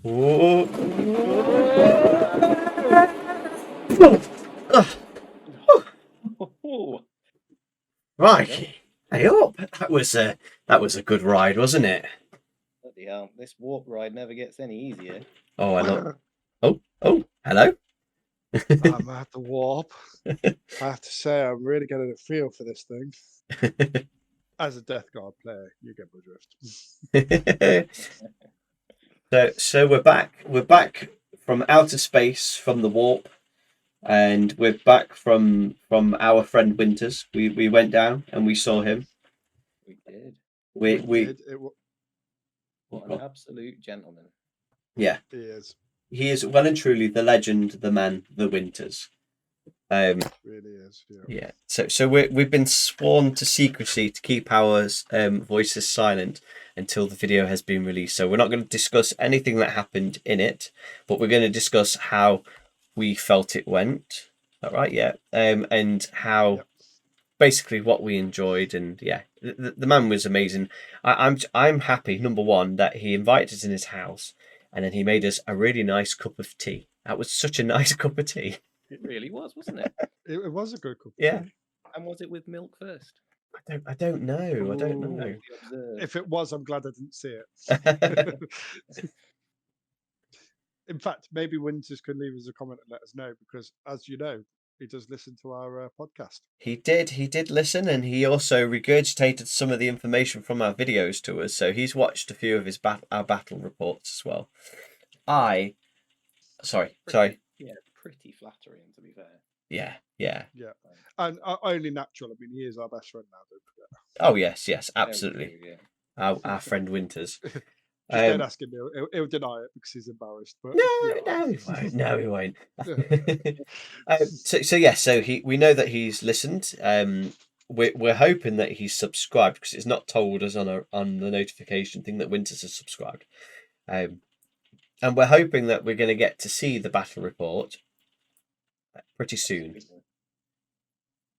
Oh. Right. Hey up. That was a good ride, wasn't it? Bloody hell, this warp ride never gets any easier. Oh, I love. Oh, hello. I'm at the warp. I have to say, I'm really getting a feel for this thing. As a Death Guard player, you get my drift. So we're back. We're back from outer space, from the warp, and we're back from our friend Winters. We went down and we saw him. We did. We did. What an absolute gentleman. Yeah. He is. He is well and truly the legend, the man, the Winters. Really is. Yeah. So we've been sworn to secrecy to keep our voices silent until the video has been released. So we're not going to discuss anything that happened in it, but we're going to discuss how we felt it went. Is that right? Yeah. And how basically what we enjoyed, and yeah, the man was amazing. I'm happy, number one, that he invited us in his house, and then he made us a really nice cup of tea. That was such a nice cup of tea. It really was, wasn't it? It was a good cup. Yeah. And was it with milk first? I don't know. I don't know. If it was, I'm glad I didn't see it. In fact, maybe Winters can leave us a comment and let us know, because as you know, he does listen to our podcast. He did listen, and he also regurgitated some of the information from our videos to us. So he's watched a few of his our battle reports as well. Sorry. Yeah, pretty flattering, to be fair. Yeah. And only natural. I mean, he is our best friend now, don't forget. Oh yes, absolutely. Yeah. Our friend Winters. Just don't ask him. He'll deny it because he's embarrassed. But No, he won't. So we know that he's listened. We're hoping that he's subscribed, because it's not told us on the notification thing that Winters has subscribed. And we're hoping that we're going to get to see the battle report pretty soon.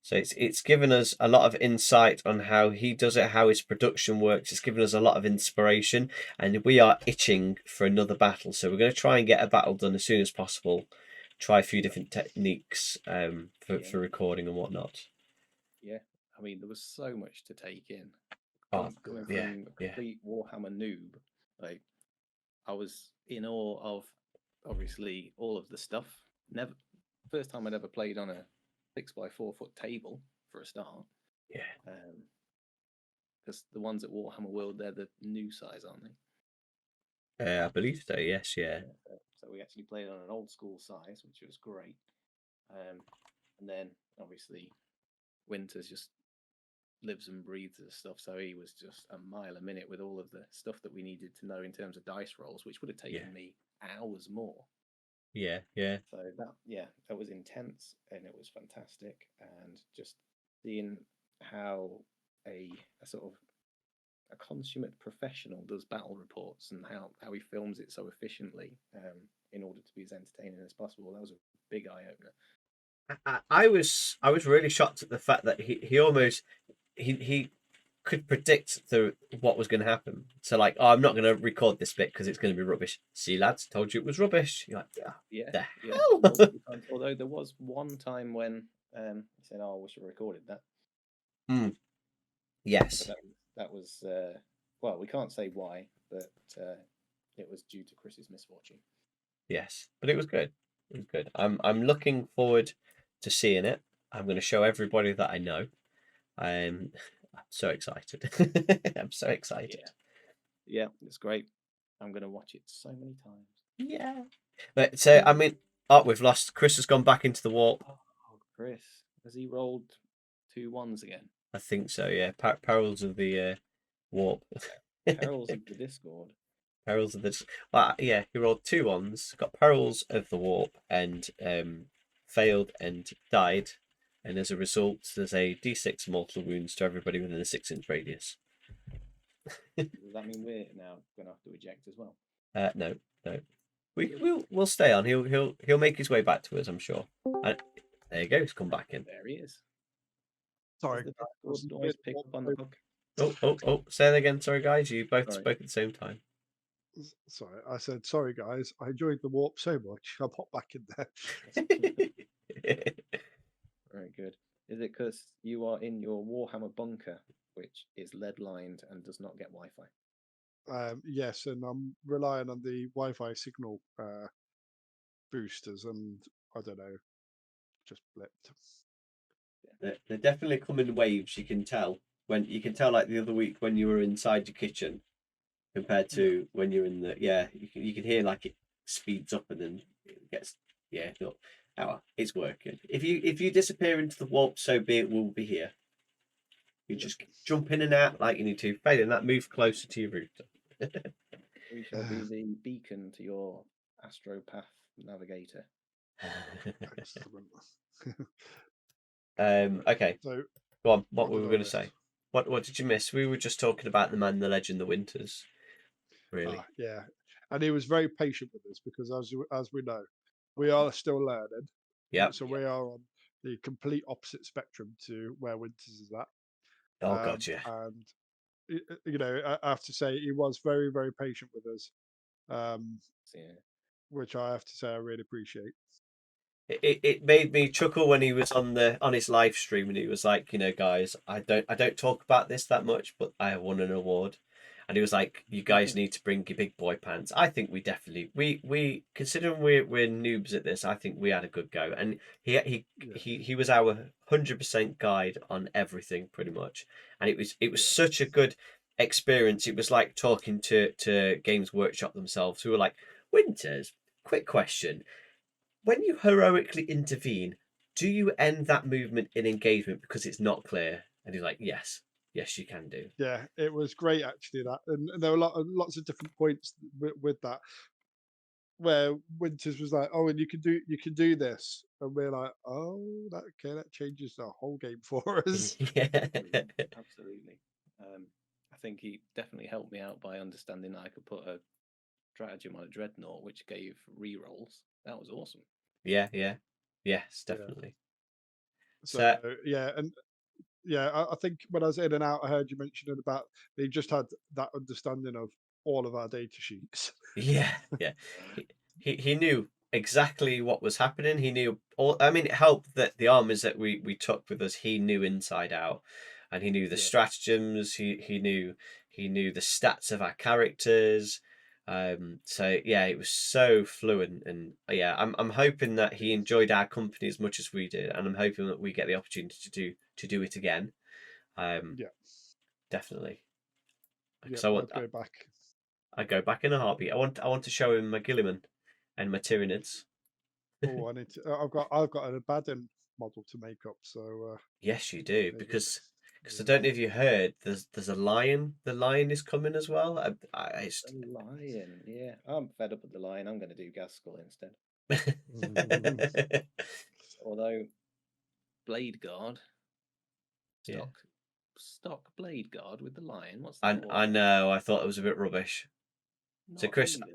So it's given us a lot of insight on how he does it, how his production works. It's given us a lot of inspiration, and we are itching for another battle. So we're going to try and get a battle done as soon as possible. Try a few different techniques for recording and whatnot. Yeah, I mean, there was so much to take in. Coming from a complete Warhammer noob, like, I was in awe of obviously all of the stuff. First time I'd ever played on a 6x4 foot table for a start. Yeah. Because the ones at Warhammer World, they're the new size, aren't they? I believe so. Yes. Yeah. So we actually played on an old school size, which was great. And then obviously Winters just lives and breathes this stuff, so he was just a mile a minute with all of the stuff that we needed to know in terms of dice rolls, which would have taken me hours more. Yeah. So that was intense, and it was fantastic, and just seeing how a sort of a consummate professional does battle reports, and how he films it so efficiently in order to be as entertaining as possible. That was a big eye opener. I was really shocked at the fact that he almost he could predict what was going to happen. So like, I'm not going to record this bit because it's going to be rubbish. See, lads, told you it was rubbish. You're like, the hell? Although there was one time when he said, "Oh, we should have recorded that." Yes. That was well, we can't say why, but it was due to Chris's misfortune. Yes, but it was good. It was good. I'm looking forward to seeing it. I'm going to show everybody that I know. I'm so excited. I'm so excited. Yeah, it's great. I'm going to watch it so many times. Yeah. But so I mean, we've lost. Chris has gone back into the warp. Oh, Chris, has he rolled 2 1s again? I think so. Yeah. Perils of the warp. Perils of the Discord. Perils of the. Well, yeah, he rolled 2 1s. Got perils of the warp and failed and died. And as a result, there's a D6 mortal wounds to everybody within a 6-inch radius. Does that mean we're now going to have to eject as well? No. We'll stay on. He'll make his way back to us, I'm sure. And there you go. He's come back in. There he is. Sorry. Noise pick up on the book. Oh! Say that again. Sorry, guys. You both spoke at the same time. Sorry, I said sorry, guys. I enjoyed the warp so much. I'll pop back in there. Very good. Is it because you are in your Warhammer bunker, which is lead lined and does not get Wi-Fi? Yes, and I'm relying on the Wi-Fi signal boosters, and I don't know, just blipped. They're definitely come in waves. You can tell like the other week when you were inside your kitchen compared to when you're in the you can hear like it speeds up and then it gets no, it's working. If you disappear into the warp, so be it. We'll be here. You just jump in and out like you need to. Failing that, move closer to your router. We shall be the beacon to your astropath navigator. Excellent. Okay, So, go on. What were did we I going to miss? say? What did you miss? We were just talking about the man, the legend, the Winters. Really? Yeah, and he was very patient with us because, as we know, we are still learning. Yeah. So we are on the complete opposite spectrum to where Winters is at. Oh God, yeah. And you know, I have to say he was very, very patient with us, Yeah. which I have to say I really appreciate. It made me chuckle when he was on his live stream and he was like, guys, I don't talk about this that much, but I have won an award, and he was like, you guys need to bring your big boy pants. I think we definitely we considering we're noobs at this, I think we had a good go, and he was our 100% guide on everything pretty much, and it was such a good experience. It was like talking to Games Workshop themselves, who were like, Winters, quick question. When you heroically intervene, do you end that movement in engagement because it's not clear? And he's like, yes, you can do. Yeah, it was great actually that, and there were lots of different points with that where Winters was like, "Oh, and you can do this," and we're like, "Oh, that changes the whole game for us." Yeah. Absolutely. I think he definitely helped me out by understanding that I could put a stratagem on a dreadnought, which gave rerolls. That was awesome. Yeah. Yes, definitely. So So yeah, and yeah, I think when I was in and out, I heard you mentioning about they just had that understanding of all of our data sheets. yeah. He knew exactly what was happening. He knew all. I mean, it helped that the armies that we took with us, he knew inside out, and he knew the Yeah, stratagems. He knew the stats of our characters. So yeah, it was so fluent, and yeah, I'm hoping that he enjoyed our company as much as we did, and I'm hoping that we get the opportunity to do it again. yeah, Definitely, yeah. because I'd go back. I go back in a heartbeat. I want to show him my Gilliman and my Tyranids. Oh, I need to. I've got an Abaddon model to make up, so Yes, you do, maybe. because I Yeah. don't know if you heard. There's a lion. The lion is coming as well. The lion, yeah. I'm fed up with the lion. I'm going to do Gaskell instead. Although Blade Guard, Yeah, stock Blade Guard with the lion. What's that and all I about? know. I thought it was a bit rubbish. So Not Chris, even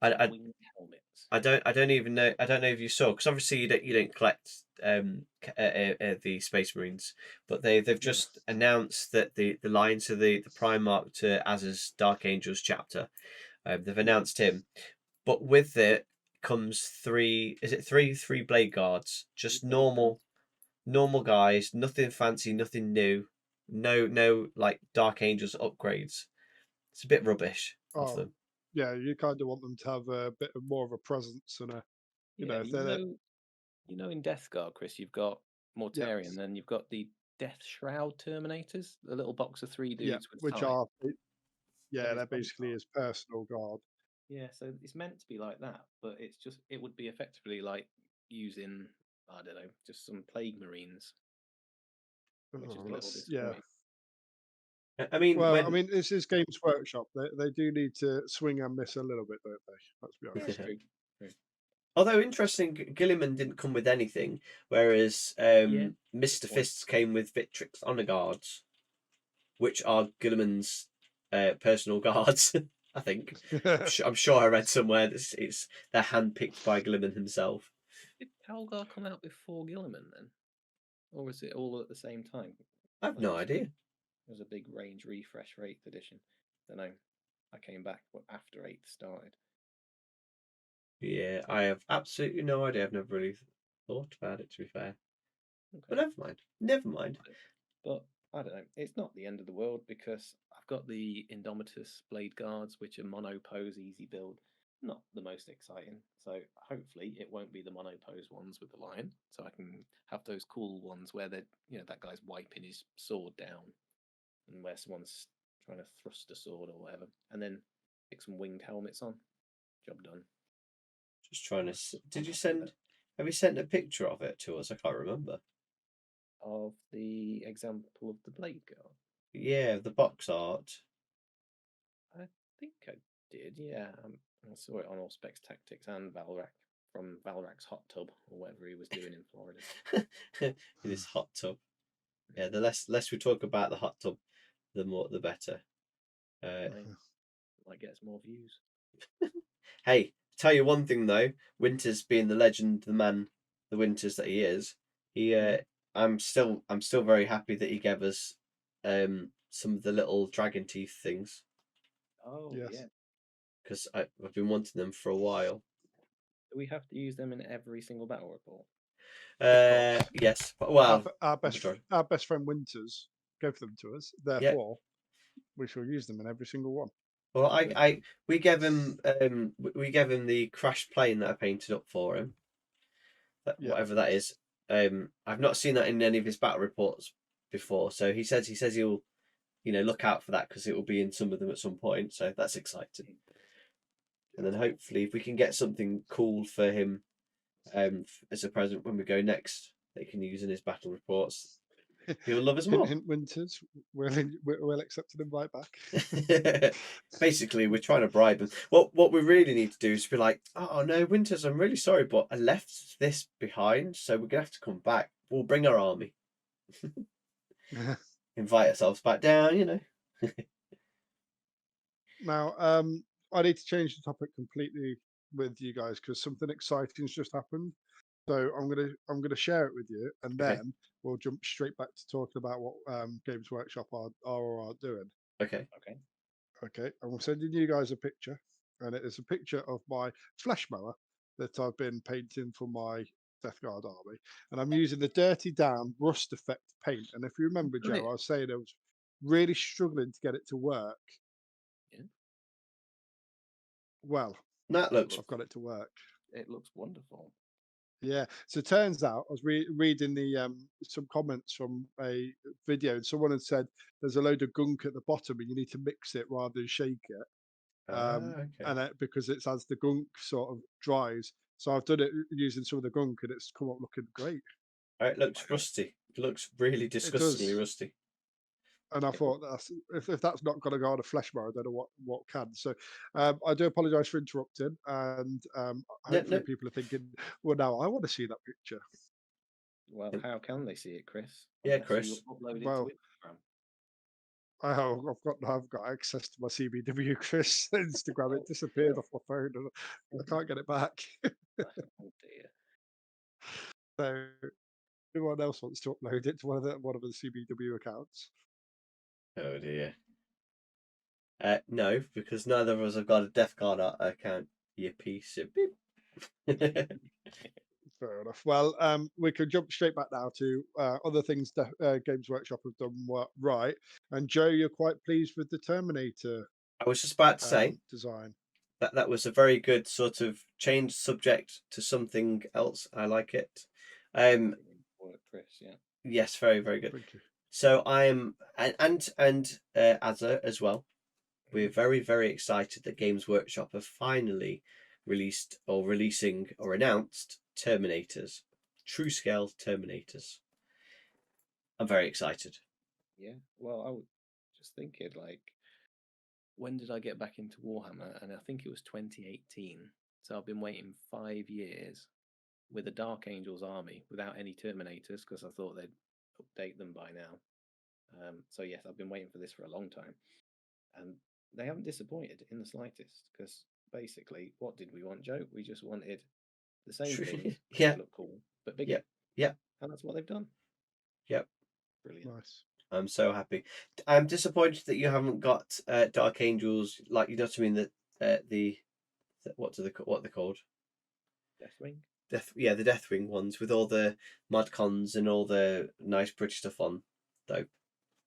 I, some I winged helmets. I don't even know. I don't know if you saw, because obviously you don't collect the Space Marines, but they've Yeah. just announced that the line to the Primarch to Az's Dark Angels chapter, they've announced him, but with it comes three. Is it three Blade Guards? Just Blade Guard. normal guys, nothing fancy, nothing new, no like Dark Angels upgrades. It's a bit rubbish of Oh, them. yeah. You kind of want them to have a bit of more of a presence and a, you know, Yeah, if they're in Death Guard, Chris, you've got yeah, Mortarion, then you've got the Death Shroud Terminators, the little box of three yeah, dudes with which scythe. are That yeah, is they're Blade basically Guard. his personal guard. Yeah, so it's meant to be like that, but it would be effectively like using, I don't know, just some Plague Marines, which is Oh, a little yeah. disappointing. I mean, Well, I when mean, this is Games Workshop. They do need to swing and miss a little bit, don't they? Let's be Yeah, honest. true. True. although interesting, Gilliman didn't come with anything, whereas Yeah, good Mr. point. Fists came with Victrix Honor Guards, which are Gilliman's personal guards. I think I'm sure I read somewhere that they're handpicked by Gilliman himself. Did Calgar come out before Gilliman then? Or was it all at the same time? I've Like no idea. it was a big range refresh for 8th edition. Don't know. I came back after 8th started. Yeah, I have absolutely no idea. I've never really thought about it, to be fair. But Okay. never mind. Never mind. But I don't know. It's not the end of the world because I've got the Indomitus Blade Guards, which are mono pose, easy build. Not the most exciting. So hopefully it won't be the mono pose ones with the lion. So I can have those cool ones where that guy's wiping his sword down and where someone's trying to thrust a sword or whatever. And then pick some winged helmets on. Job done. Just trying to. Did you send? Have you sent a picture of it to us? I can't remember. Of the example of the Blade Guard. Yeah, the box art. I think I did, yeah. I saw it on All Specs Tactics and Valrak from Valrak's hot tub or whatever he was doing in Florida. In his hot tub. Yeah, the less we talk about the hot tub, the better. Might get us more views. Hey, tell you one thing though, Winters being the legend, the man, the Winters that he is, I'm still very happy that he gave us some of the little dragon teeth things. Oh, Yes. yeah. Because I've been wanting them for a while. Do we have to use them in every single battle report? Yes. Well, our best friend Winters gave them to us. Therefore, we shall use them in every single one. Well, we gave him the crash plane that I painted up for him. Whatever that is. I've not seen that in any of his battle reports before. So he says he'll look out for that because it will be in some of them at some point. So that's exciting. And then hopefully, if we can get something cool for him as a present when we go next, that he can use in his battle reports, he'll love us more. Hint, Winters, we'll accept an invite back. Basically, we're trying to bribe him. What we really need to do is be like, oh no, Winters, I'm really sorry, but I left this behind, so we're gonna have to come back. We'll bring our army. Invite ourselves back down, Now, I need to change the topic completely with you guys because something exciting's just happened. So I'm gonna share it with you, and Okay. then we'll jump straight back to talking about what Games Workshop are or aren't doing. Okay. Okay, and we're sending you guys a picture, and it is a picture of my flesh mower that I've been painting for my Death Guard army, and I'm using the Dirty Down Rust Effect paint. And if you remember, Joe, I was saying I was really struggling to get it to work. Yeah. Well, That looks. I've got it to work. It looks wonderful. Yeah. So it turns out I was reading the some comments from a video, and someone had said there's a load of gunk at the bottom, and you need to mix it rather than shake it. Okay. And because it's as the gunk sort of dries. So I've done it using some of the gunk, and it's come up looking great. It looks rusty. It looks really disgustingly rusty. And I thought if that's not going to go on a flesh mower, I don't know what can. So I do apologise for interrupting, and hopefully people are thinking, well, now I want to see that picture. Well, how can they see it, Chris? Yeah, Unless Chris. You upload it Well, to Instagram. I've got access to my CBW Chris Instagram. It disappeared off my phone, and I can't get it back. Oh dear. So anyone else wants to upload it to one of the CBW accounts? Oh dear. No, because neither of us have got a Death Guard account. You piece of beep. Fair enough. Well, we can jump straight back now to other things Games Workshop have done right. And Joe, you're quite pleased with the Terminator I was just about to say design. that was a very good sort of change subject to something else. I like it. Chris, yeah. Yes, very, very good. Thank you. So I am, and Azza as well. We're very, very excited that Games Workshop have finally releasing or announced Terminators, true scale Terminators. I'm very excited. Yeah. Well, I was just thinking, like, when did I get back into Warhammer? And I think it was 2018. So I've been waiting 5 years with a Dark Angels army without any Terminators because I thought they'd update them by now. So yes, I've been waiting for this for a long time, and they haven't disappointed in the slightest. Because basically, what did we want, Joe? We just wanted the same things, Yeah. look cool, but bigger. Yeah. And that's what they've done. Yep. Brilliant. Nice. I'm so happy. I'm disappointed that you haven't got Dark Angels, like, you know what I mean, the what are they called? Deathwing. The Deathwing ones with all the mod cons and all the nice British stuff on, though.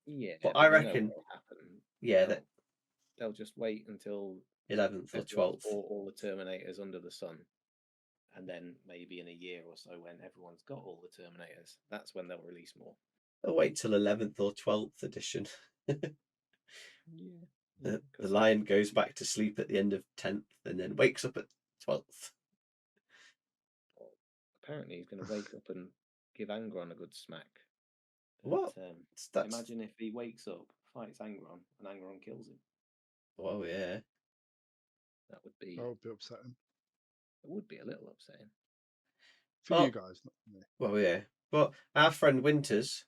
Yeah, But but I you know reckon, what'll happen. yeah, They'll, they'll just wait until 11th or everyone's 12th. bought all the Terminators under the sun, and then maybe in a year or so, when everyone's got all the Terminators, that's when they'll release more. I'll wait till 11th or 12th edition. Yeah, The lion goes back to sleep at the end of 10th and then wakes up at 12th. Apparently, he's going to wake up and give Angron a good smack. What? That's... Imagine if he wakes up, fights Angron, and Angron kills him. Oh, yeah. That would be upsetting. It would be a little upsetting. For you guys, not for me. Well, yeah. But our friend Winters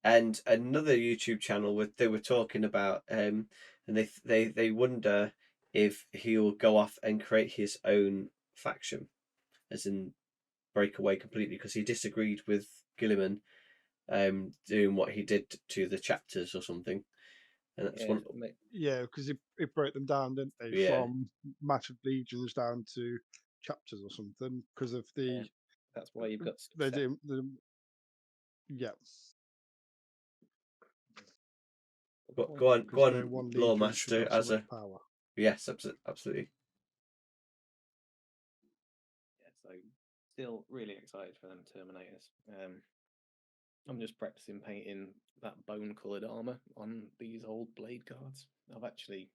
and another YouTube channel, they were talking about, and they wonder if he will go off and create his own faction, as in break away completely, because he disagreed with Gilliman doing what he did to the chapters or something. And that's Yeah, because he broke them down, didn't they? Yeah. From massive legions down to chapters or something, because of the. Yeah, that's why you've got. They do. Yeah. But go on, one Lawmaster, as so much power. Yes, absolutely. Yeah, so still really excited for them Terminators. I'm just practicing painting that bone-coloured armour on these old blade cards. I've actually,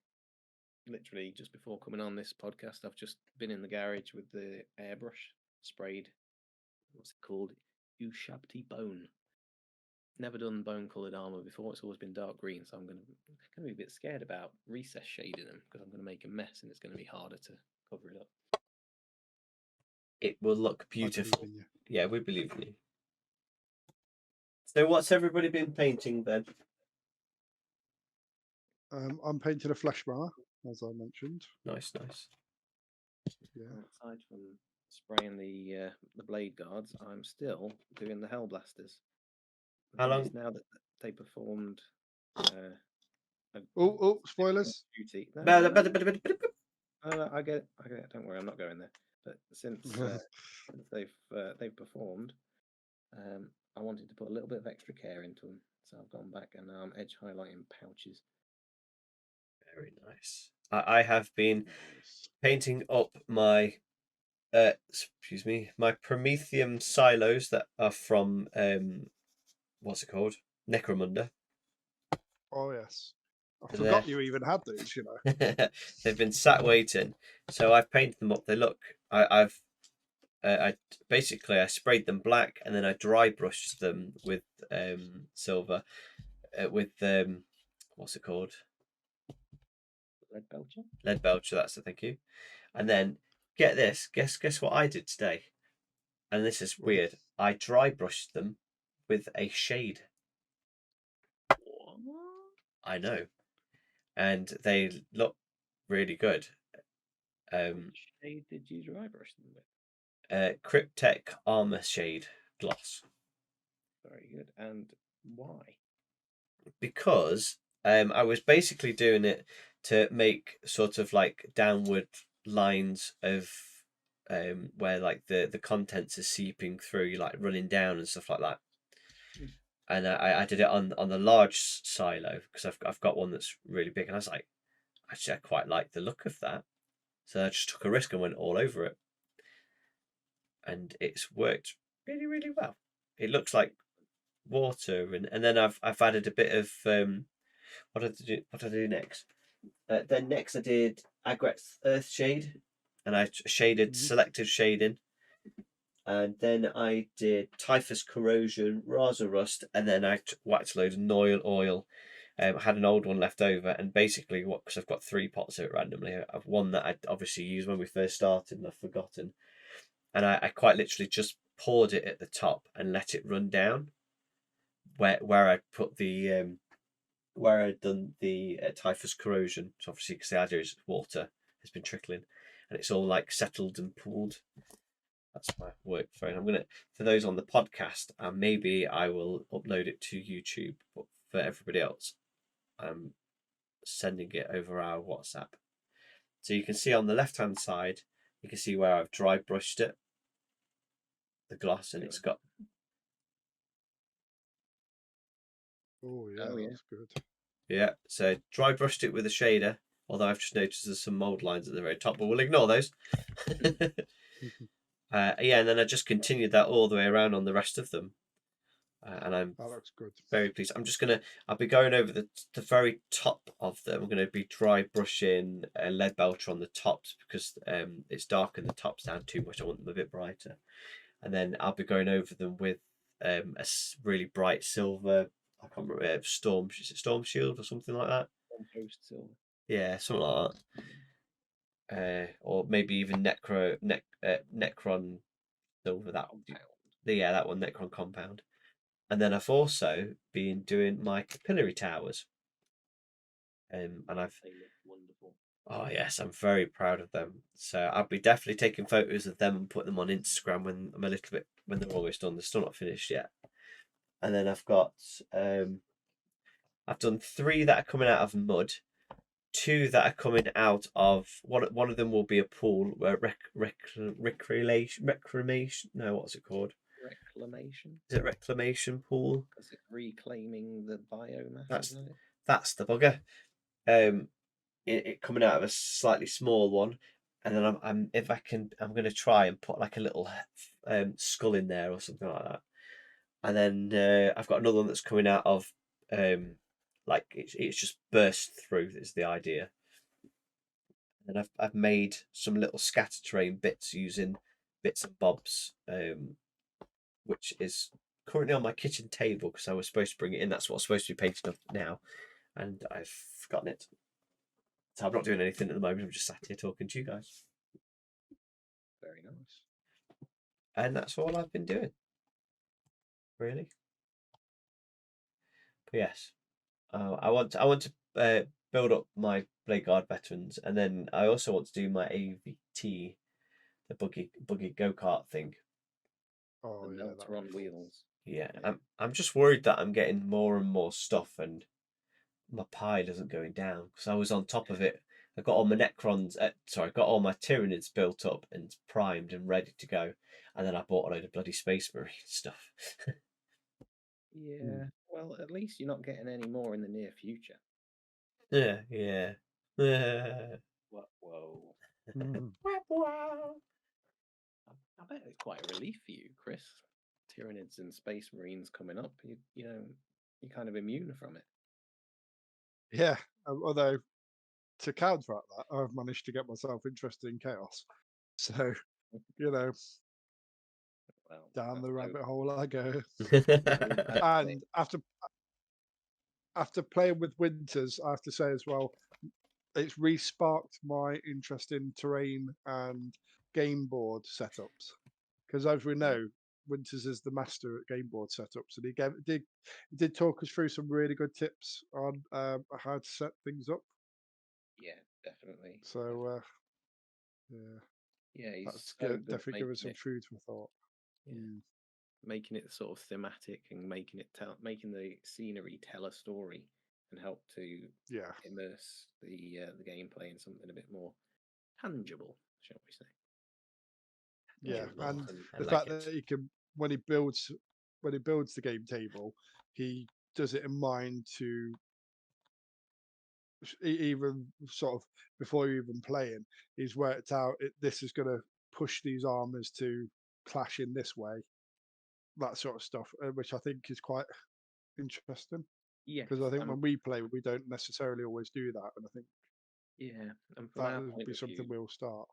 literally, just before coming on this podcast, I've just been in the garage with the airbrush, sprayed, what's it called? Ushabti Bone. Never done bone-coloured armour before. It's always been dark green, so I'm going to be a bit scared about recess shading them, because I'm going to make a mess and it's going to be harder to cover it up. It will look beautiful. Yeah, we believe in you. So what's everybody been painting then? I'm painting a flesh runner, as I mentioned. Nice. Yeah. Aside from spraying the blade guards, I'm still doing the Hellblasters. How long? Now that they performed. Spoilers. Duty. No, I get it. Don't worry, I'm not going there. But since they've performed, I wanted to put a little bit of extra care into them, so I've gone back and now I'm edge highlighting pouches. Very nice. I have been painting up my my Prometheum silos that are from what's it called? Necromunda. Oh yes. I forgot you even had those, you know. They've been sat waiting. So I've painted them up. They look I sprayed them black and then I dry brushed them with silver with what's it called? Lead belcher, that's it, thank you. And then get this, guess what I did today? And this is weird. I dry brushed them with a shade. I know. And they look really good. Which shade did you dry brush them with? Cryptek Armor Shade Gloss. Very good. And why? Because I was basically doing it to make sort of like downward lines of where like the contents are seeping through, like running down and stuff like that. And I did it on the large silo because I've got one that's really big, and I was like, actually, I quite like the look of that. So I just took a risk and went all over it, and it's worked really, really well. It looks like water, and then I've added a bit of what did I do next? Then next I did Agret's Earth Shade, and I shaded selective shading. And then I did Typhus Corrosion, Rasa Rust, and then I whacked a load of Noil oil. I had an old one left over, and basically, because I've got 3 pots of it randomly, I've one that I obviously used when we first started and I've forgotten. And I quite literally just poured it at the top and let it run down. Where I put the where I'd done the Typhus Corrosion, so obviously because the idea is water has been trickling, and it's all like settled and pooled. That's my work phone. I'm gonna, for those on the podcast, maybe I will upload it to YouTube. But for everybody else, I'm sending it over our WhatsApp. So you can see on the left-hand side, you can see where I've dry brushed it, the gloss, and it's got. Oh yeah, Oh, yeah. that's good. Yeah, so dry brushed it with a shader, although I've just noticed there's some mould lines at the very top, but we'll ignore those. Yeah, and then I just continued that all the way around on the rest of them. And I'm That looks good. very pleased. I'll be going over the very top of them. I'm going to be dry brushing a lead belcher on the tops because it's dark and the tops down too much. I want them a bit brighter. And then I'll be going over them with a really bright silver, I can't remember, Storm Shield or something like that. Post silver. Yeah, something like that. Or maybe even Necron silver. That Compound. Yeah, that one, Necron Compound. And then I've also been doing my capillary towers. And They look wonderful. oh yes, I'm very proud of them. So I'll be definitely taking photos of them and putting them on Instagram when I'm a little bit when they're almost done. They're still not finished yet. And then I've got I've done 3 that are coming out of mud, 2 that are coming out of one of them will be a pool where reclamation. No, what's it called? Reclamation. Is it reclamation pool? Is it reclaiming the biomass? Isn't it? That's the bugger. It coming out of a slightly small one, and then I'm going to try and put like a little skull in there or something like that. And then I've got another one that's coming out of like it's just burst through is the idea. And I've made some little scatter terrain bits using bits and bobs, which is currently on my kitchen table because I was supposed to bring it in. That's what I'm supposed to be painting up now, and I've forgotten it. So I'm not doing anything at the moment. I'm just sat here talking to you guys. Very nice. And that's all I've been doing, really. But yes, I want to build up my Blade Guard veterans, and then I also want to do my AVT, the buggy go kart thing. Oh The yeah, melter on wheels. Yeah, Yeah. I'm just worried that I'm getting more and more stuff, and my pile isn't going down because I was on top of it. I got all my Necrons, I got all my Tyranids built up and primed and ready to go, and then I bought a load of bloody Space Marine stuff. Yeah. Well, at least you're not getting any more in the near future. Yeah, yeah. What? Whoa. Mhm. I bet it's quite a relief for you, Chris. Tyranids and Space Marines coming up. You know, you're kind of immune from it. Yeah. Although to counteract that, I've managed to get myself interested in chaos. So you know, Well, down the that's rabbit hole I go. no, And after playing with Winters, I have to say as well, it's re-sparked my interest in terrain and game board setups. Because as we know, Winters is the master at game board setups, and he did talk us through some really good tips on how to set things up. yeah, definitely. So yeah, Yeah, he's that's so good. good at Definitely give us making some it. food for thought. Yeah, Mm, making it sort of thematic and making the scenery tell a story and help to yeah, immerse the gameplay in something a bit more tangible, shall we say? yeah, Tangible. and I the like fact it. that he can when he builds the game table, he does it in mind to even sort of before you're even playing, he's worked out this is going to push these armors to clash in this way, that sort of stuff, which I think is quite interesting Yes, because I think when we play, we don't necessarily always do that, and I think yeah, and from that our would point be of something view, we'll start.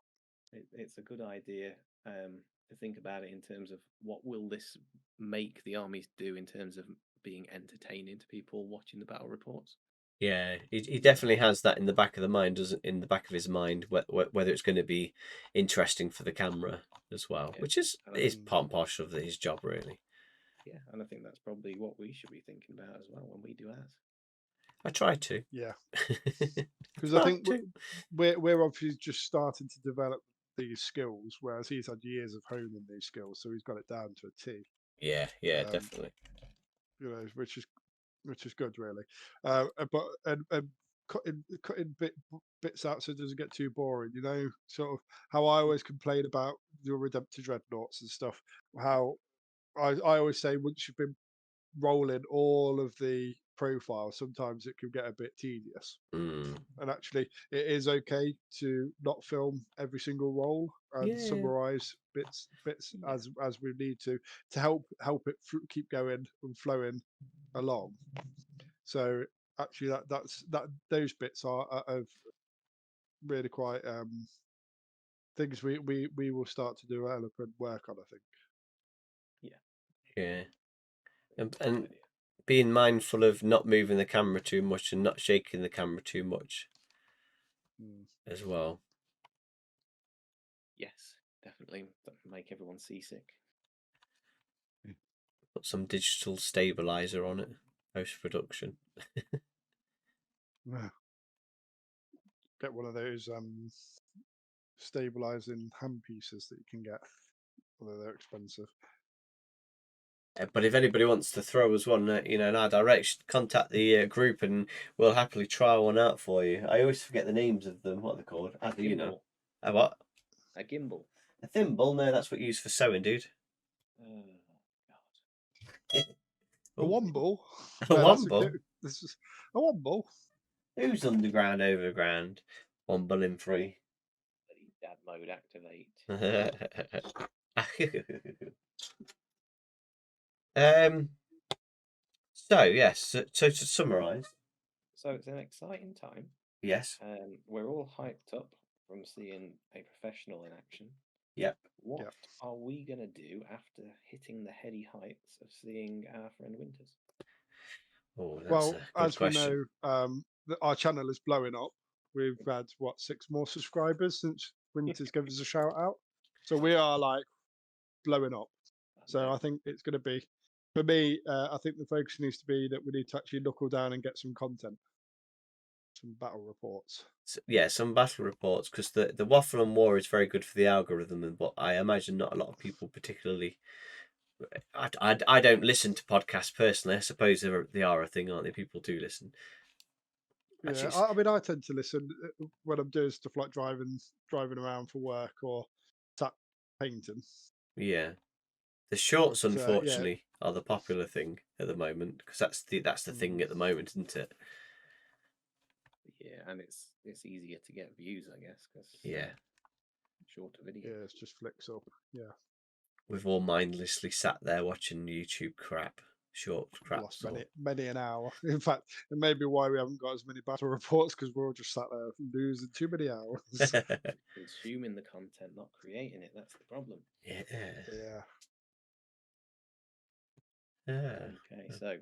it's a good idea to think about it in terms of what will this make the armies do in terms of being entertaining to people watching the battle reports. Yeah, he definitely has that in the back of the mind, doesn't in the back of his mind, whether it's going to be interesting for the camera as well, Yeah, which is and part and parcel of his job, really. yeah, and I think that's probably what we should be thinking about as well when we do ours. I try to. Yeah, because I Try think to. we're obviously just starting to develop these skills, whereas he's had years of honing these skills, so he's got it down to a T. Yeah, Um, definitely. which is which is good, really. But and cutting bits out so it doesn't get too boring. You know, sort of how I always complain about your Redemptor Dreadnoughts and stuff. How I always say once you've been rolling all of the profiles, sometimes it can get a bit tedious. Mm. And actually, it is okay to not film every single roll and Yeah. summarize bits Yeah. as we need to help it keep going and flowing along. So actually, that those bits are really quite things we will start to develop and work on, I think. Yeah. Good And idea. being mindful of not moving the camera too much and not shaking the camera too much as well. Yes, definitely. Don't make everyone seasick. Put some digital stabilizer on it post production. Yeah. Get one of those stabilizing hand pieces that you can get, although they're expensive. But if anybody wants to throw us one, in our direction, contact the group and we'll happily try one out for you. I always forget the names of them. What are they called? As you know. A what? A gimbal. A thimble? No, that's what you use for sewing, dude. Oh God. A womble? A No, womble? this is a womble. Who's underground, overground? Wombling free. Bloody dad mode activate. So yes, so to summarise. So it's an exciting time. Yes. We're all hyped up from seeing a professional in action. Yep. What are we going to do after hitting the heady heights of seeing our friend Winters? Oh, that's Well, a good as question. we know, our channel is blowing up. We've had 6 more subscribers since Winters gave us a shout out. So we are like blowing up. So I think it's going to be, for me, I think the focus needs to be that we need to actually knuckle down and get some content, some battle reports. Yeah, some battle reports, because the waffle and war is very good for the algorithm, but I imagine not a lot of people particularly. I don't listen to podcasts personally. I suppose they are a thing, aren't they? People do listen. Yeah, Actually, I mean, I tend to listen when I'm doing stuff like driving around for work or sat painting. yeah, the shorts But yeah, unfortunately are the popular thing at the moment, because that's the thing at the moment, isn't it? Yeah, and it's easier to get views, I guess, because Yeah, shorter video. yeah, it's just flicks up. Yeah, we've all mindlessly sat there watching YouTube crap, short lost craps, many an hour. In fact, it may be why we haven't got as many battle reports because we're all just sat there losing too many hours. Consuming the content, not creating it. That's the problem. Yeah. Yeah. Yeah. Okay, so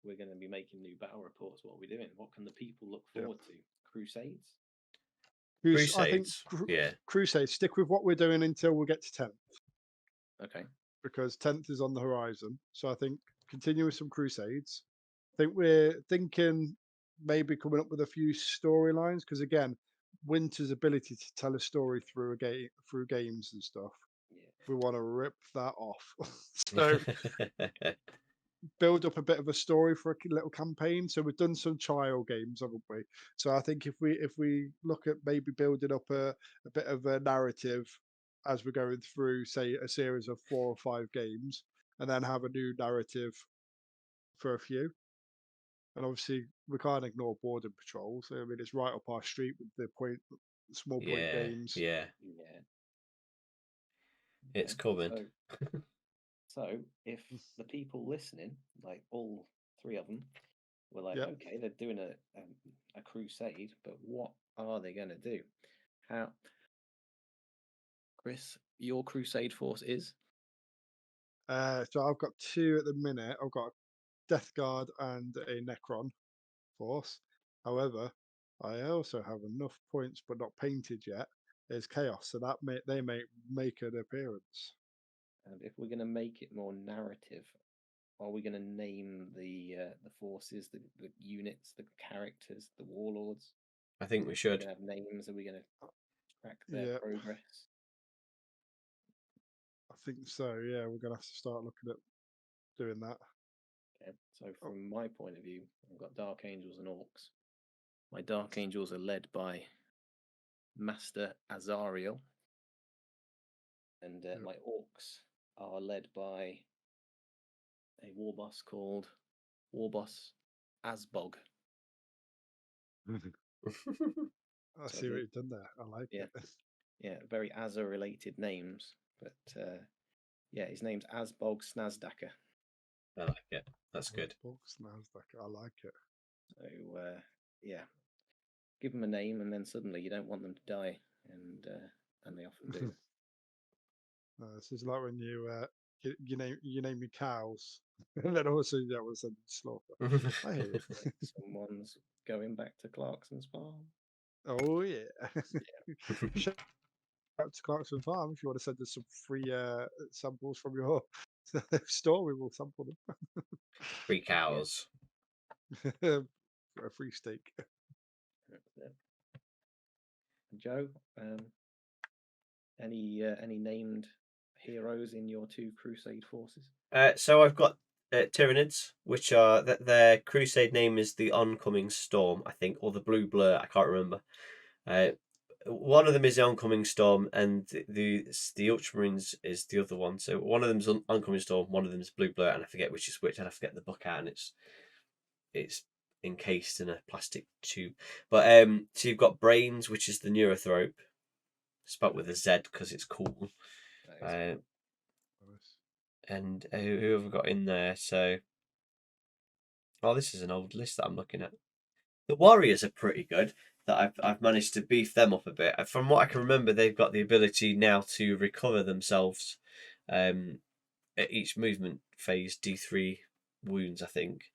we're going to be making new battle reports. What are we doing? What can the people look forward to? Crusades? I think Crusades. Yeah. Crusade, stick with what we're doing until we get to 10th, Okay. because 10th is on the horizon. So I think continue with some Crusades. I think we're thinking maybe coming up with a few storylines, because again, Winter's ability to tell a story through through games and stuff, Yeah. we want to rip that off. So build up a bit of a story for a little campaign. So we've done some trial games, haven't we? So I think if we look at maybe building up a bit of a narrative as we're going through, say, a series of 4 or 5 games, and then have a new narrative for a few. And obviously, we can't ignore border patrols. I mean, it's right up our street with the small point Yeah. games. Yeah. Yeah. It's Okay. coming. So if the people listening, like all 3 of them, were like, Yep. okay, they're doing a crusade, but what are they going to do? How, Chris, your crusade force is? So I've got 2 at the minute. I've got a Death Guard and a Necron force. However, I also have enough points, but not painted yet. There's Chaos, so they may make an appearance. And if we're going to make it more narrative, are we going to name the forces, the units, the characters, the warlords? I think we Are we should. going to have names? Are we going to track their Yeah, progress? I think so. Yeah, we're gonna have to start looking at doing that. Okay. So from my point of view, I've got Dark Angels and Orcs. My Dark Angels are led by Master Azariel, and my Orcs are led by a war boss called War Boss Asbog. I see what you've done there. I like it. Yeah, very Azza-related names, but yeah, his name's Asbog Snazdacker. I like it. That's good. I like it. So yeah, give them a name, and then suddenly you don't want them to die, and they often do. This is like when you name your cows, and then also that was a slaughter. I hear you. Someone's going back to Clarkson's farm. Oh yeah. Shout out to Clarkson Farm if you want to send us some free samples from your store. We will sample them. 3 cows. For a free steak. Joe, any named heroes in your 2 Crusade forces? So I've got Tyranids, which are their crusade name is the Oncoming Storm, I think, or the Blue Blur. I can't remember. One of them is the Oncoming Storm, and the Ultramarines is the other one. So one of them's Oncoming Storm, one of them's Blue Blur, and I forget which is which. I'd have to get the book out, and it's encased in a plastic tube. But so you've got Brains, which is the Neurothrope, spelled with a Z because it's cool. And who have we got in there? So, this is an old list that I'm looking at. The Warriors are pretty good. That I've managed to beef them up a bit. From what I can remember, they've got the ability now to recover themselves at each movement phase, D3 wounds, I think.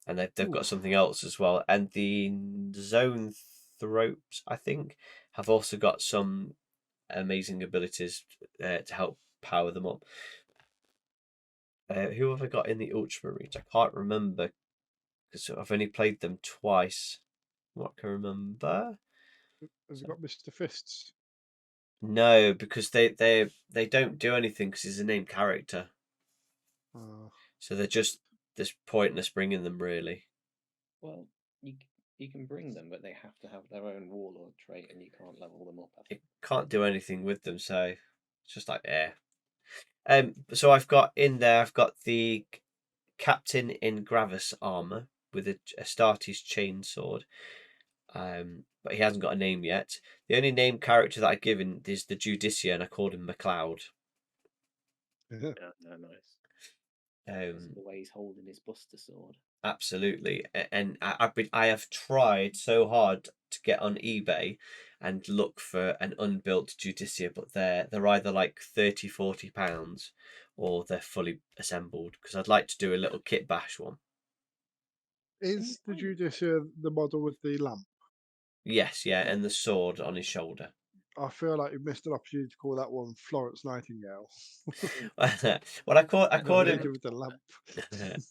And they've got something else as well. And the Zone Thropes, I think, have also got some amazing abilities to help power them up. Who have I got in the Ultramarines? I can't remember because I've only played them twice. What I can remember? Has it got Mr. Fists? No, because they don't do anything because he's a named character. So they're just pointless bringing them, really. Well, you can bring them, but they have to have their own warlord trait, and you can't level them up. You can't do anything with them, so it's just like So I've got the Captain in Gravis armor with a Astartes chainsword. But he hasn't got a name yet. The only named character that I've given is the Judicia, and I called him MacLeod. Yeah, no, nice. The way he's holding his Buster sword. Absolutely, and I have tried so hard to get on eBay and look for an unbuilt Judicia, but they're either like £30-40 or they're fully assembled because I'd like to do a little kit bash one. Is the Judicia the model with the lamp? Yes, yeah, and the sword on his shoulder. I feel like you've missed an opportunity to call that one Florence Nightingale. Well, I called him with the lamp.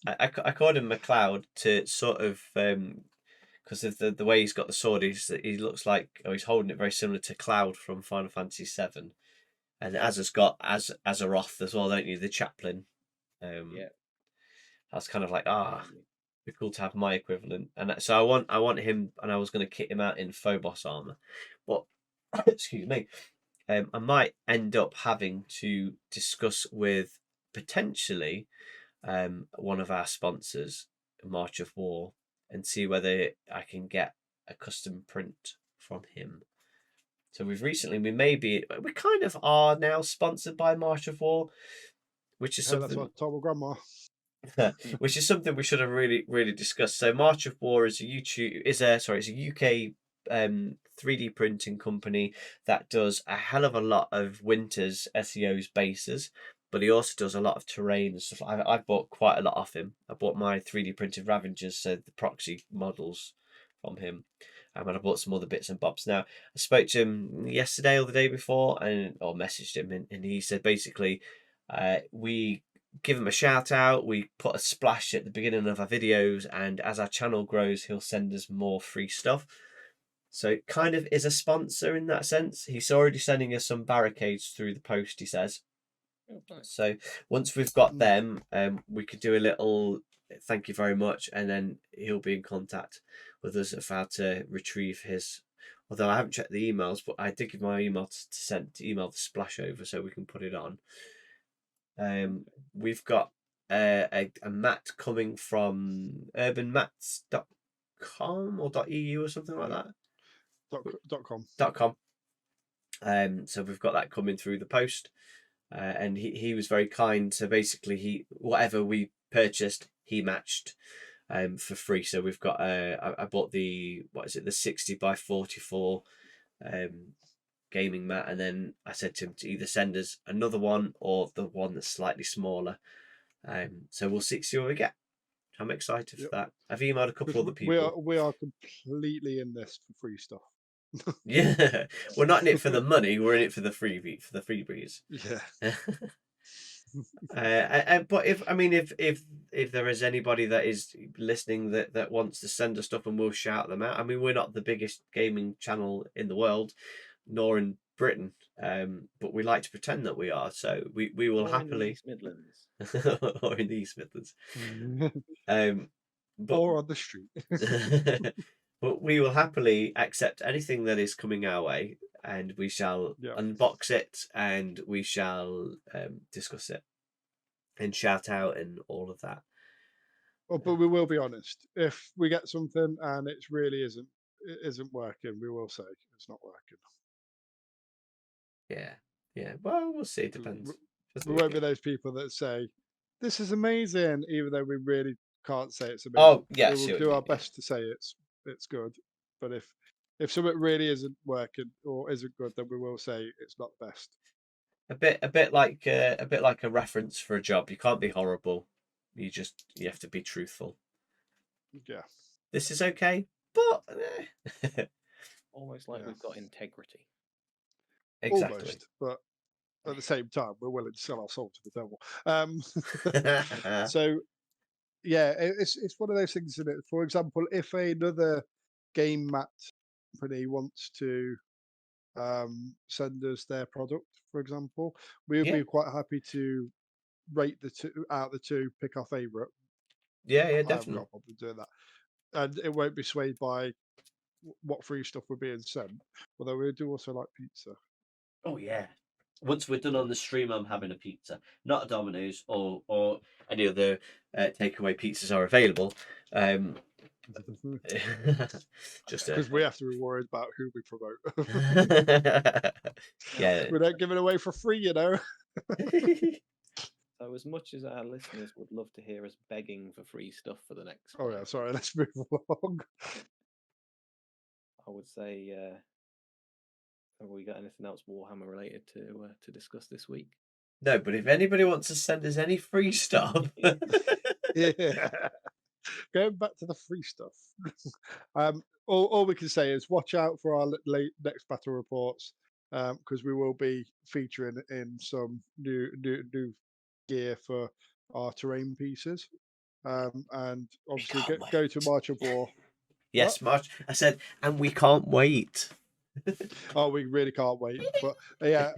I called him MacLeod to sort of because of the way he's got the sword. He looks like he's holding it very similar to Cloud from Final Fantasy VII, and Azza's got Azeroth as well, don't you? The chaplain. Yeah. I was kind of like, it'd be cool to have my equivalent, and so I want him, and I was going to kit him out in Phobos armor, but excuse me, I might end up having to discuss with potentially one of our sponsors, March of War, and see whether I can get a custom print from him. So we kind of are now sponsored by March of War, which is something. That's what I told my grandma. Which is something we should have really, really discussed. So March of War is a UK 3D printing company that does a hell of a lot of Winters SEO's bases, but he also does a lot of terrain and stuff. I bought quite a lot off him. I bought my 3D printed Ravengers, so the proxy models from him. And I bought some other bits and bobs. Now, I spoke to him yesterday or the day before, or messaged him, and he said basically, we give him a shout out. We put a splash at the beginning of our videos, and as our channel grows, he'll send us more free stuff. So it kind of is a sponsor in that sense. He's already sending us some barricades through the post, he says. Oh, nice. So once we've got them, we could do a little thank you very much, and then he'll be in contact with us of how to retrieve his. Although I haven't checked the emails, but I did give my email to email the splash over so we can put it on. We've got a mat coming from urbanmats.com or .eu or something like that. .com. .com. So we've got that coming through the post, and he was very kind. So basically, whatever we purchased, he matched for free. So we've got I bought the 60 by 44 gaming mat, and then I said to him to either send us another one or the one that's slightly smaller. So we'll see what we get. I'm excited for that. I've emailed a couple other people. We are completely in this for free stuff. Yeah, we're not in it for the money. We're in it for the freebies. Yeah. But if there is anybody that is listening that wants to send us stuff, and we'll shout them out. I mean, we're not the biggest gaming channel in the world, nor in Britain, but we like to pretend that we are. So we will happily. In the East Midlands. Or in the East Midlands. Or on the street. But we will happily accept anything that is coming our way, and we shall unbox it, and we shall discuss it and shout out and all of that. Well, but we will be honest. If we get something and it really isn't working, we will say it's not working. Yeah. Well, we'll see. It depends. We won't be those people that say this is amazing, even though we really can't say it's amazing. Oh, yeah. We will do our best to say it's good. But if something really isn't working or isn't good, then we will say it's not the best. A bit like a reference for a job. You can't be horrible. You have to be truthful. Yeah. This is okay, but almost like we've got integrity. Exactly. Almost, but at the same time, we're willing to sell our soul to the devil. So, yeah, it's one of those things, isn't it? For example, if another game mat company wants to send us their product, for example, we would be quite happy to rate the two, pick our favourite. Yeah, definitely. I haven't got a problem doing that, and it won't be swayed by what free stuff we're being sent. Although we do also like pizza. Oh yeah. Once we're done on the stream, I'm having a pizza, not a Domino's or any other takeaway pizzas are available. Just because we have to be worried about who we promote. Yeah, we don't give it away for free, you know. So as much as our listeners would love to hear us begging for free stuff for the next Oh yeah, sorry, let's move along. I would say have we got anything else Warhammer related to discuss this week? No, but if anybody wants to send us any free stuff, yeah. Going back to the free stuff, all we can say is watch out for our next battle reports, because we will be featuring in some new gear for our terrain pieces, and obviously go to March of War. Yes, March. I said, and we can't wait. Oh, we really can't wait. But yeah,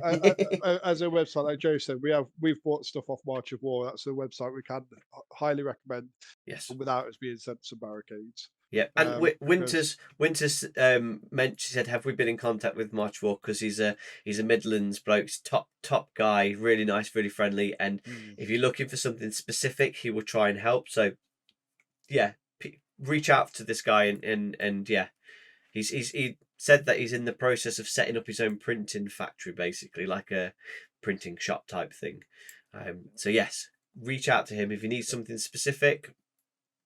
as a website, like Joe said, we've bought stuff off March of War. That's a website we can highly recommend. Yes, without us being sent some barricades. Yeah, and Winters mentioned, said, have we been in contact with March War, because he's a Midlands bloke, top guy, really nice, really friendly, and if you're looking for something specific, he will try and help. So yeah, reach out to this guy, and yeah, he said that he's in the process of setting up his own printing factory, basically like a printing shop type thing. So yes, reach out to him if you need something specific.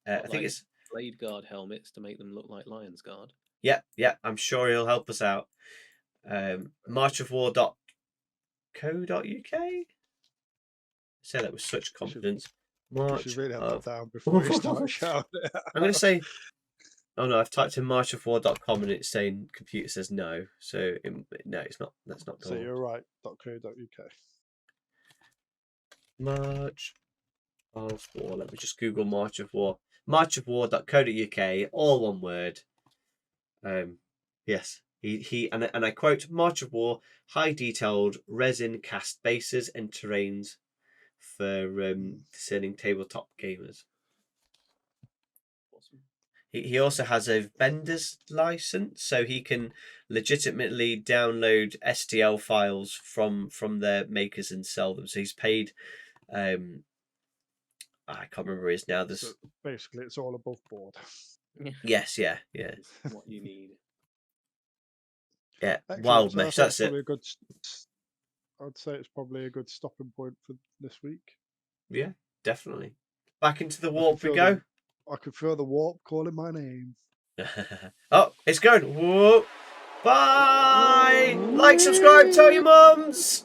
I think it's Blade Guard helmets to make them look like Lion's Guard. Yeah, I'm sure he'll help us out. Marchofwar.co.uk. Say that with such confidence. You should really have that down before you start shouting. I'm going to say, oh no, I've typed in marchofwar.com and it's saying computer says no. So no, it's not. That's not. So you're right. .co.uk. March of War. Let me just Google March of War. Marchofwar.co.uk. All one word. Yes. And I quote, March of War, high detailed resin cast bases and terrains for discerning tabletop gamers. Awesome. He also has a vendor's license, so he can legitimately download STL files from their makers and sell them. So he's paid. I can't remember his now. There's So basically, it's all above board. yes, yeah. It's what you need. Yeah, Excellent. wild So I mesh. think That's it's it. probably a good. I'd say it's probably a good stopping point for this week. Yeah, definitely. Back into the I warp can we feel go. I can feel the warp calling my name. Oh, it's going. Whoa. Bye. Like, subscribe, tell your mums.